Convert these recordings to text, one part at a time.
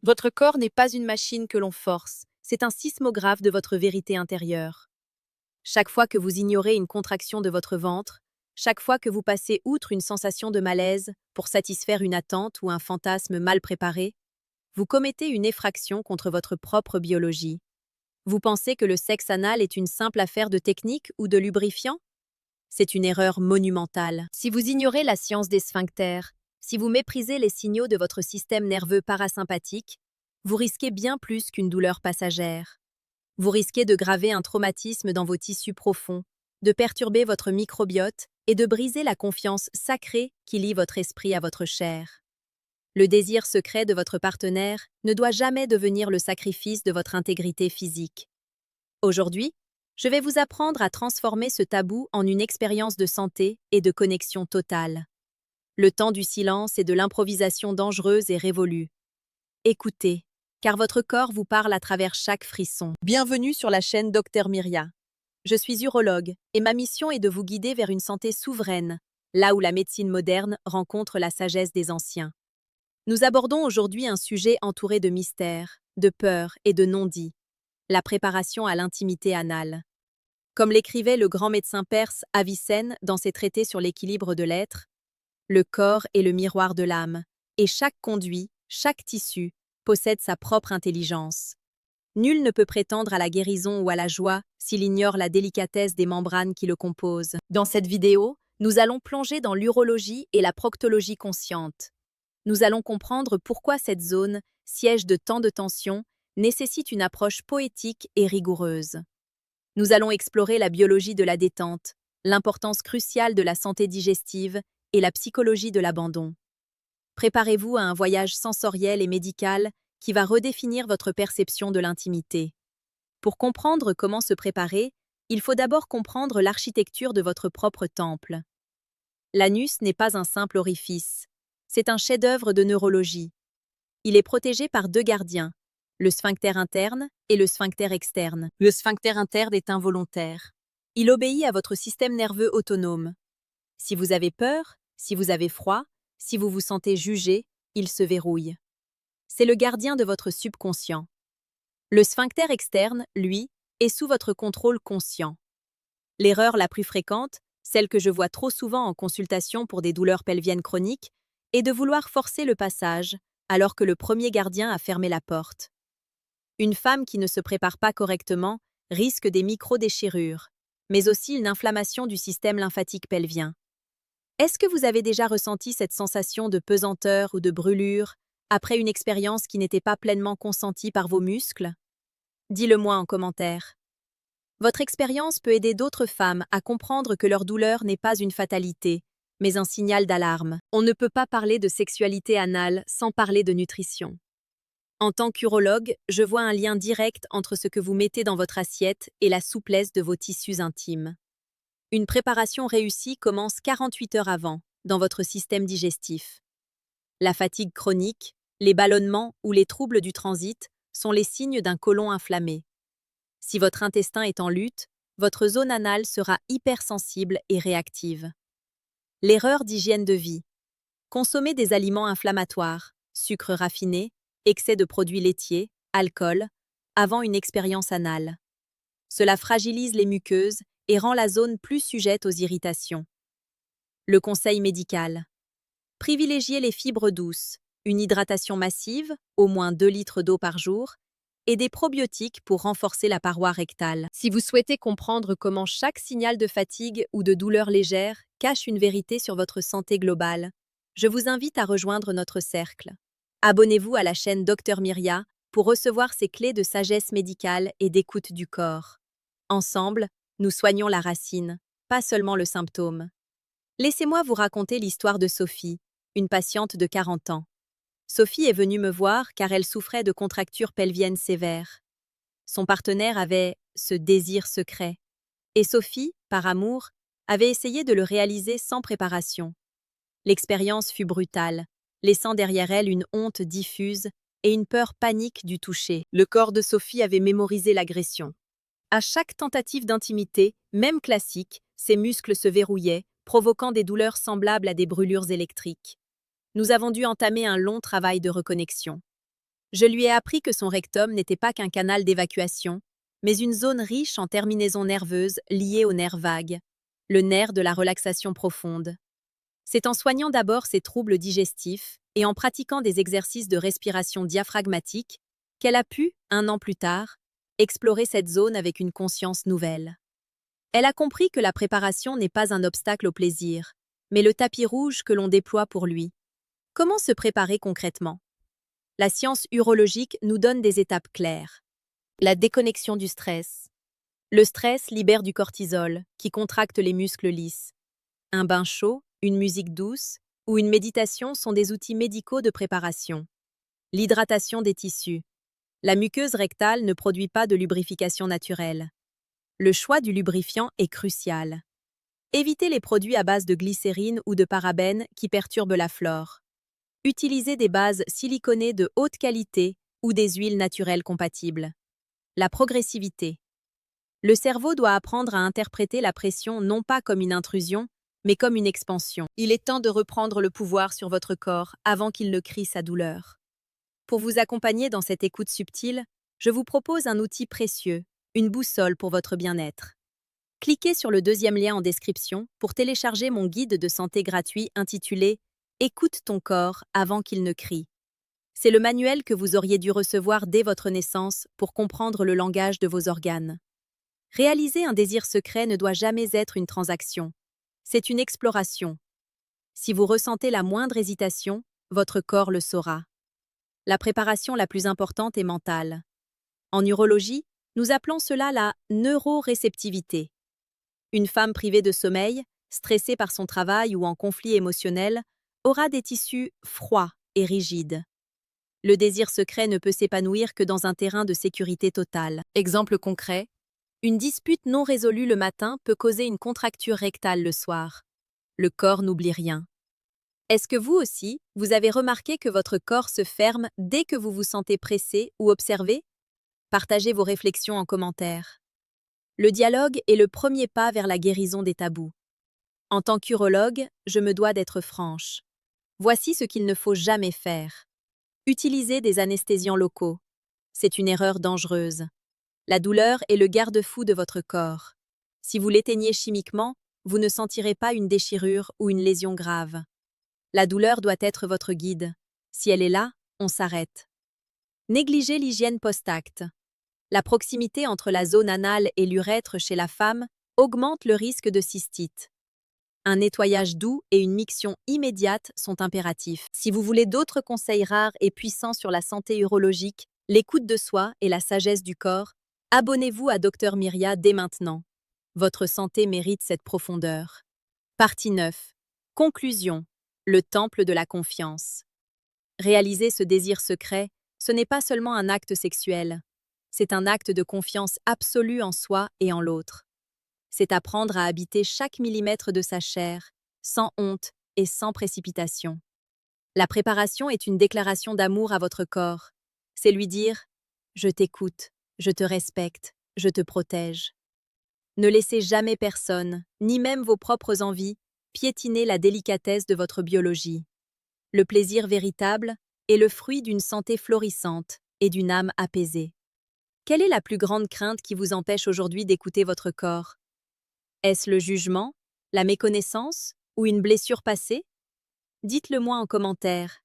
Votre corps n'est pas une machine que l'on force, c'est un sismographe de votre vérité intérieure. Chaque fois que vous ignorez une contraction de votre ventre, chaque fois que vous passez outre une sensation de malaise pour satisfaire une attente ou un fantasme mal préparé, vous commettez une effraction contre votre propre biologie. Vous pensez que le sexe anal est une simple affaire de technique ou de lubrifiant? C'est une erreur monumentale. Si vous ignorez la science des sphincters, si vous méprisez les signaux de votre système nerveux parasympathique, vous risquez bien plus qu'une douleur passagère. Vous risquez de graver un traumatisme dans vos tissus profonds, de perturber votre microbiote et de briser la confiance sacrée qui lie votre esprit à votre chair. Le désir secret de votre partenaire ne doit jamais devenir le sacrifice de votre intégrité physique. Aujourd'hui, je vais vous apprendre à transformer ce tabou en une expérience de santé et de connexion totale. Le temps du silence et de l'improvisation dangereuse et révolue. Écoutez, car votre corps vous parle à travers chaque frisson. Bienvenue sur la chaîne Dr Myria. Je suis urologue et ma mission est de vous guider vers une santé souveraine, là où la médecine moderne rencontre la sagesse des anciens. Nous abordons aujourd'hui un sujet entouré de mystères, de peurs et de non-dits, la préparation à l'intimité anale. Comme l'écrivait le grand médecin perse Avicenne dans ses traités sur l'équilibre de l'être, le corps est le miroir de l'âme, et chaque conduit, chaque tissu, possède sa propre intelligence. Nul ne peut prétendre à la guérison ou à la joie s'il ignore la délicatesse des membranes qui le composent. Dans cette vidéo, nous allons plonger dans l'urologie et la proctologie consciente. Nous allons comprendre pourquoi cette zone, siège de tant de tensions, nécessite une approche poétique et rigoureuse. Nous allons explorer la biologie de la détente, l'importance cruciale de la santé digestive et la psychologie de l'abandon. Préparez-vous à un voyage sensoriel et médical qui va redéfinir votre perception de l'intimité. Pour comprendre comment se préparer, il faut d'abord comprendre l'architecture de votre propre temple. L'anus n'est pas un simple orifice, c'est un chef-d'œuvre de neurologie. Il est protégé par deux gardiens, le sphincter interne et le sphincter externe. Le sphincter interne est involontaire. Il obéit à votre système nerveux autonome. Si vous avez peur, si vous avez froid, si vous vous sentez jugé, il se verrouille. C'est le gardien de votre subconscient. Le sphincter externe, lui, est sous votre contrôle conscient. L'erreur la plus fréquente, celle que je vois trop souvent en consultation pour des douleurs pelviennes chroniques, est de vouloir forcer le passage, alors que le premier gardien a fermé la porte. Une femme qui ne se prépare pas correctement risque des micro-déchirures, mais aussi une inflammation du système lymphatique pelvien. Est-ce que vous avez déjà ressenti cette sensation de pesanteur ou de brûlure après une expérience qui n'était pas pleinement consentie par vos muscles? Dis-le-moi en commentaire. Votre expérience peut aider d'autres femmes à comprendre que leur douleur n'est pas une fatalité, mais un signal d'alarme. On ne peut pas parler de sexualité anale sans parler de nutrition. En tant qu'urologue, je vois un lien direct entre ce que vous mettez dans votre assiette et la souplesse de vos tissus intimes. Une préparation réussie commence 48 heures avant, dans votre système digestif. La fatigue chronique, les ballonnements ou les troubles du transit sont les signes d'un côlon inflammé. Si votre intestin est en lutte, votre zone anale sera hypersensible et réactive. L'erreur d'hygiène de vie. Consommer des aliments inflammatoires, sucre raffiné, excès de produits laitiers, alcool, avant une expérience anale. Cela fragilise les muqueuses et rend la zone plus sujette aux irritations. Le conseil médical. Privilégiez les fibres douces, une hydratation massive, au moins 2 litres d'eau par jour, et des probiotiques pour renforcer la paroi rectale. Si vous souhaitez comprendre comment chaque signal de fatigue ou de douleur légère cache une vérité sur votre santé globale, je vous invite à rejoindre notre cercle. Abonnez-vous à la chaîne Dr Myria pour recevoir ces clés de sagesse médicale et d'écoute du corps. Ensemble, nous soignons la racine, pas seulement le symptôme. Laissez-moi vous raconter l'histoire de Sophie, une patiente de 40 ans. Sophie est venue me voir car elle souffrait de contractures pelviennes sévères. Son partenaire avait ce désir secret. Et Sophie, par amour, avait essayé de le réaliser sans préparation. L'expérience fut brutale, laissant derrière elle une honte diffuse et une peur panique du toucher. Le corps de Sophie avait mémorisé l'agression. À chaque tentative d'intimité, même classique, ses muscles se verrouillaient, provoquant des douleurs semblables à des brûlures électriques. Nous avons dû entamer un long travail de reconnexion. Je lui ai appris que son rectum n'était pas qu'un canal d'évacuation, mais une zone riche en terminaisons nerveuses liées au nerf vague, le nerf de la relaxation profonde. C'est en soignant d'abord ses troubles digestifs et en pratiquant des exercices de respiration diaphragmatique qu'elle a pu, 1 an plus tard, explorer cette zone avec une conscience nouvelle. Elle a compris que la préparation n'est pas un obstacle au plaisir, mais le tapis rouge que l'on déploie pour lui. Comment se préparer concrètement? La science urologique nous donne des étapes claires. La déconnexion du stress. Le stress libère du cortisol, qui contracte les muscles lisses. Un bain chaud, une musique douce ou une méditation sont des outils médicaux de préparation. L'hydratation des tissus. La muqueuse rectale ne produit pas de lubrification naturelle. Le choix du lubrifiant est crucial. Évitez les produits à base de glycérine ou de parabènes qui perturbent la flore. Utilisez des bases siliconées de haute qualité ou des huiles naturelles compatibles. La progressivité. Le cerveau doit apprendre à interpréter la pression non pas comme une intrusion, mais comme une expansion. Il est temps de reprendre le pouvoir sur votre corps avant qu'il ne crie sa douleur. Pour vous accompagner dans cette écoute subtile, je vous propose un outil précieux, une boussole pour votre bien-être. Cliquez sur le 2e lien en description pour télécharger mon guide de santé gratuit intitulé « Écoute ton corps avant qu'il ne crie ». C'est le manuel que vous auriez dû recevoir dès votre naissance pour comprendre le langage de vos organes. Réaliser un désir secret ne doit jamais être une transaction. C'est une exploration. Si vous ressentez la moindre hésitation, votre corps le saura. La préparation la plus importante est mentale. En urologie, nous appelons cela la neuroréceptivité. Une femme privée de sommeil, stressée par son travail ou en conflit émotionnel, aura des tissus froids et rigides. Le désir secret ne peut s'épanouir que dans un terrain de sécurité totale. Exemple concret, une dispute non résolue le matin peut causer une contracture rectale le soir. Le corps n'oublie rien. Est-ce que vous aussi, vous avez remarqué que votre corps se ferme dès que vous vous sentez pressé ou observé? Partagez vos réflexions en commentaire. Le dialogue est le premier pas vers la guérison des tabous. En tant qu'urologue, je me dois d'être franche. Voici ce qu'il ne faut jamais faire. Utilisez des anesthésiants locaux. C'est une erreur dangereuse. La douleur est le garde-fou de votre corps. Si vous l'éteignez chimiquement, vous ne sentirez pas une déchirure ou une lésion grave. La douleur doit être votre guide. Si elle est là, on s'arrête. Négligez l'hygiène post-acte. La proximité entre la zone anale et l'urètre chez la femme augmente le risque de cystite. Un nettoyage doux et une miction immédiate sont impératifs. Si vous voulez d'autres conseils rares et puissants sur la santé urologique, l'écoute de soi et la sagesse du corps, abonnez-vous à Dr Myria dès maintenant. Votre santé mérite cette profondeur. Partie 9. Conclusion. Le temple de la confiance. Réaliser ce désir secret, ce n'est pas seulement un acte sexuel. C'est un acte de confiance absolue en soi et en l'autre. C'est apprendre à habiter chaque millimètre de sa chair, sans honte et sans précipitation. La préparation est une déclaration d'amour à votre corps. C'est lui dire « Je t'écoute, je te respecte, je te protège ». Ne laissez jamais personne, ni même vos propres envies, piétiner la délicatesse de votre biologie. Le plaisir véritable est le fruit d'une santé florissante et d'une âme apaisée. Quelle est la plus grande crainte qui vous empêche aujourd'hui d'écouter votre corps? Est-ce le jugement, la méconnaissance ou une blessure passée? Dites-le moi en commentaire.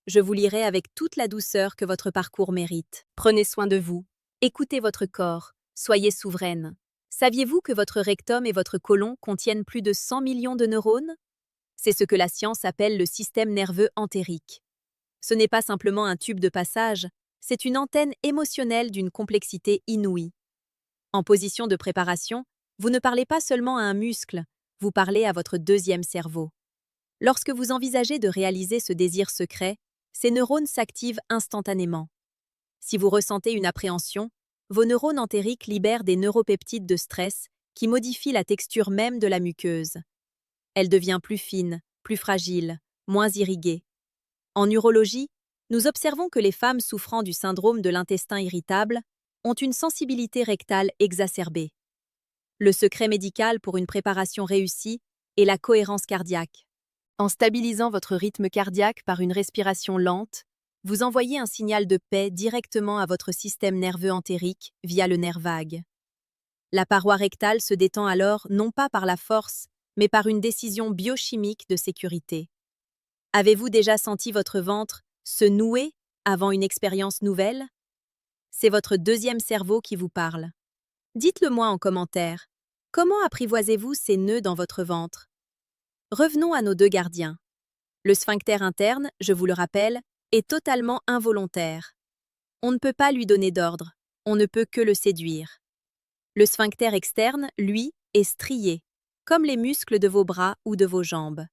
Je vous lirai avec toute la douceur que votre parcours mérite. Prenez soin de vous, écoutez votre corps, soyez souveraine. Saviez-vous que votre rectum et votre côlon contiennent plus de 100 millions de neurones? C'est ce que la science appelle le système nerveux entérique. Ce n'est pas simplement un tube de passage, c'est une antenne émotionnelle d'une complexité inouïe. En position de préparation, vous ne parlez pas seulement à un muscle, vous parlez à votre deuxième cerveau. Lorsque vous envisagez de réaliser ce désir secret, ces neurones s'activent instantanément. Si vous ressentez une appréhension, vos neurones entériques libèrent des neuropeptides de stress qui modifient la texture même de la muqueuse. Elle devient plus fine, plus fragile, moins irriguée. En urologie, nous observons que les femmes souffrant du syndrome de l'intestin irritable ont une sensibilité rectale exacerbée. Le secret médical pour une préparation réussie est la cohérence cardiaque. En stabilisant votre rythme cardiaque par une respiration lente, Vous envoyez un signal de paix directement à votre système nerveux entérique via le nerf vague. La paroi rectale se détend alors non pas par la force, mais par une décision biochimique de sécurité. Avez-vous déjà senti votre ventre se nouer avant une expérience nouvelle? C'est votre deuxième cerveau qui vous parle. Dites-le moi en commentaire. Comment apprivoisez-vous ces nœuds dans votre ventre? Revenons à nos deux gardiens. Le sphincter interne, je vous le rappelle, est totalement involontaire. On ne peut pas lui donner d'ordre, on ne peut que le séduire. Le sphincter externe, lui, est strié, comme les muscles de vos bras ou de vos jambes.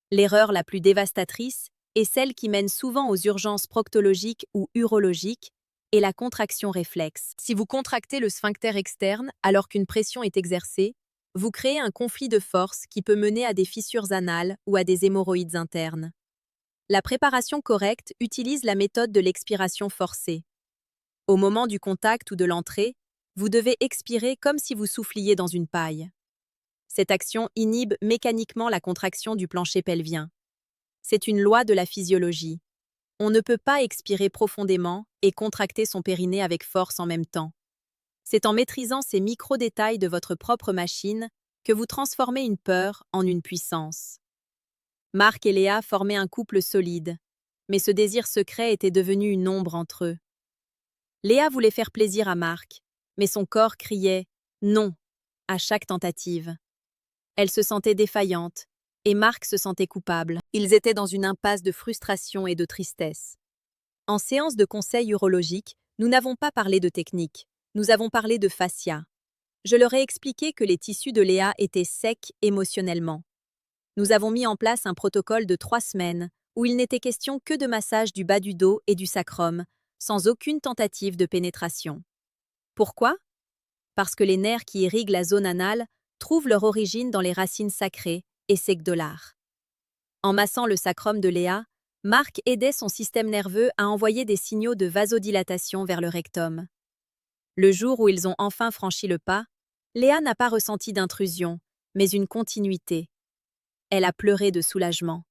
L'erreur la plus dévastatrice est celle qui mène souvent aux urgences proctologiques ou urologiques et la contraction réflexe. Si vous contractez le sphincter externe alors qu'une pression est exercée, vous créez un conflit de force qui peut mener à des fissures anales ou à des hémorroïdes internes. La préparation correcte utilise la méthode de l'expiration forcée. Au moment du contact ou de l'entrée, vous devez expirer comme si vous souffliez dans une paille. Cette action inhibe mécaniquement la contraction du plancher pelvien. C'est une loi de la physiologie. On ne peut pas expirer profondément et contracter son périnée avec force en même temps. C'est en maîtrisant ces micro-détails de votre propre machine que vous transformez une peur en une puissance. Marc et Léa formaient un couple solide, mais ce désir secret était devenu une ombre entre eux. Léa voulait faire plaisir à Marc, mais son corps criait « non » à chaque tentative. Elle se sentait défaillante, et Marc se sentait coupable. Ils étaient dans une impasse de frustration et de tristesse. En séance de conseil urologique, nous n'avons pas parlé de technique, nous avons parlé de fascia. Je leur ai expliqué que les tissus de Léa étaient secs émotionnellement. Nous avons mis en place un protocole de 3 semaines où il n'était question que de massage du bas du dos et du sacrum, sans aucune tentative de pénétration. Pourquoi? Parce que les nerfs qui irriguent la zone anale trouvent leur origine dans les racines sacrées et segdolaires. En massant le sacrum de Léa, Marc aidait son système nerveux à envoyer des signaux de vasodilatation vers le rectum. Le jour où ils ont enfin franchi le pas, Léa n'a pas ressenti d'intrusion, mais une continuité. Elle a pleuré de soulagement.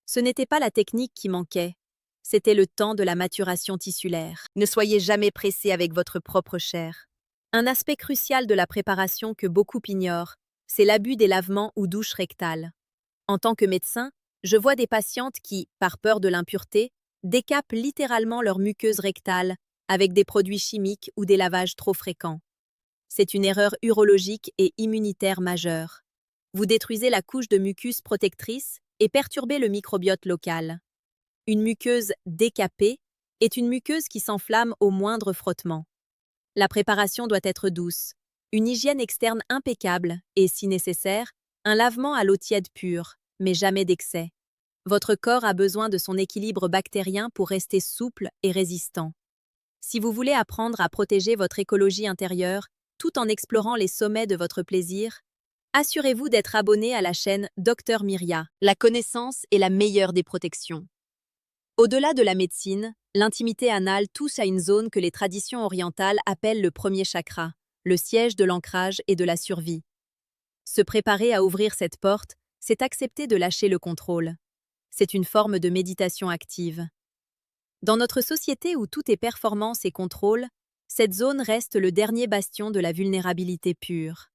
Ce n'était pas la technique qui manquait, c'était le temps de la maturation tissulaire. Ne soyez jamais pressé avec votre propre chair. Un aspect crucial de la préparation que beaucoup ignorent, c'est l'abus des lavements ou douches rectales. En tant que médecin, je vois des patientes qui, par peur de l'impureté, décapent littéralement leur muqueuse rectale avec des produits chimiques ou des lavages trop fréquents. C'est une erreur urologique et immunitaire majeure. Vous détruisez la couche de mucus protectrice et perturbez le microbiote local. Une muqueuse décapée est une muqueuse qui s'enflamme au moindre frottement. La préparation doit être douce, une hygiène externe impeccable et, si nécessaire, un lavement à l'eau tiède pure, mais jamais d'excès. Votre corps a besoin de son équilibre bactérien pour rester souple et résistant. Si vous voulez apprendre à protéger votre écologie intérieure tout en explorant les sommets de votre plaisir, assurez-vous d'être abonné à la chaîne Dr Myria. La connaissance est la meilleure des protections. Au-delà de la médecine, l'intimité anale touche à une zone que les traditions orientales appellent le premier chakra, le siège de l'ancrage et de la survie. Se préparer à ouvrir cette porte, c'est accepter de lâcher le contrôle. C'est une forme de méditation active. Dans notre société où tout est performance et contrôle, cette zone reste le dernier bastion de la vulnérabilité pure.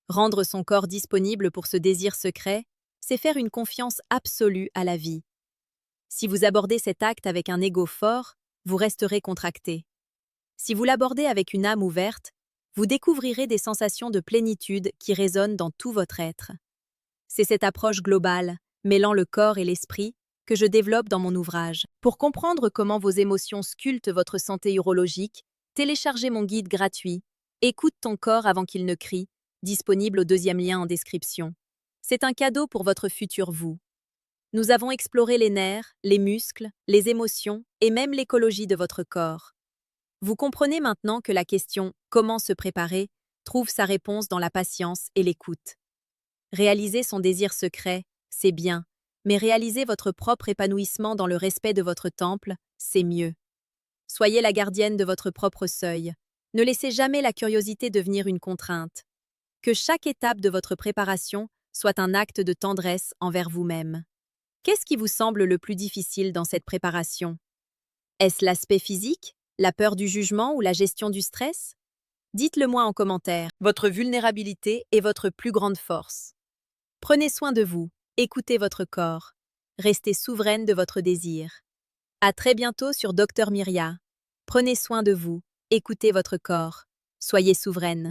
Rendre son corps disponible pour ce désir secret, c'est faire une confiance absolue à la vie. Si vous abordez cet acte avec un ego fort, vous resterez contracté. Si vous l'abordez avec une âme ouverte, vous découvrirez des sensations de plénitude qui résonnent dans tout votre être. C'est cette approche globale, mêlant le corps et l'esprit, que je développe dans mon ouvrage. Pour comprendre comment vos émotions sculptent votre santé urologique, téléchargez mon guide gratuit « Écoute ton corps avant qu'il ne crie », disponible au 2e lien en description. C'est un cadeau pour votre futur vous. Nous avons exploré les nerfs, les muscles, les émotions et même l'écologie de votre corps. Vous comprenez maintenant que la question « Comment se préparer ?» trouve sa réponse dans la patience et l'écoute. Réaliser son désir secret, c'est bien, mais réaliser votre propre épanouissement dans le respect de votre temple, c'est mieux. Soyez la gardienne de votre propre seuil. Ne laissez jamais la curiosité devenir une contrainte. Que chaque étape de votre préparation soit un acte de tendresse envers vous-même. Qu'est-ce qui vous semble le plus difficile dans cette préparation? Est-ce l'aspect physique, la peur du jugement ou la gestion du stress? Dites-le moi en commentaire. Votre vulnérabilité est votre plus grande force. Prenez soin de vous, écoutez votre corps. Restez souveraine de votre désir. À très bientôt sur Docteur Myria. Prenez soin de vous, écoutez votre corps. Soyez souveraine.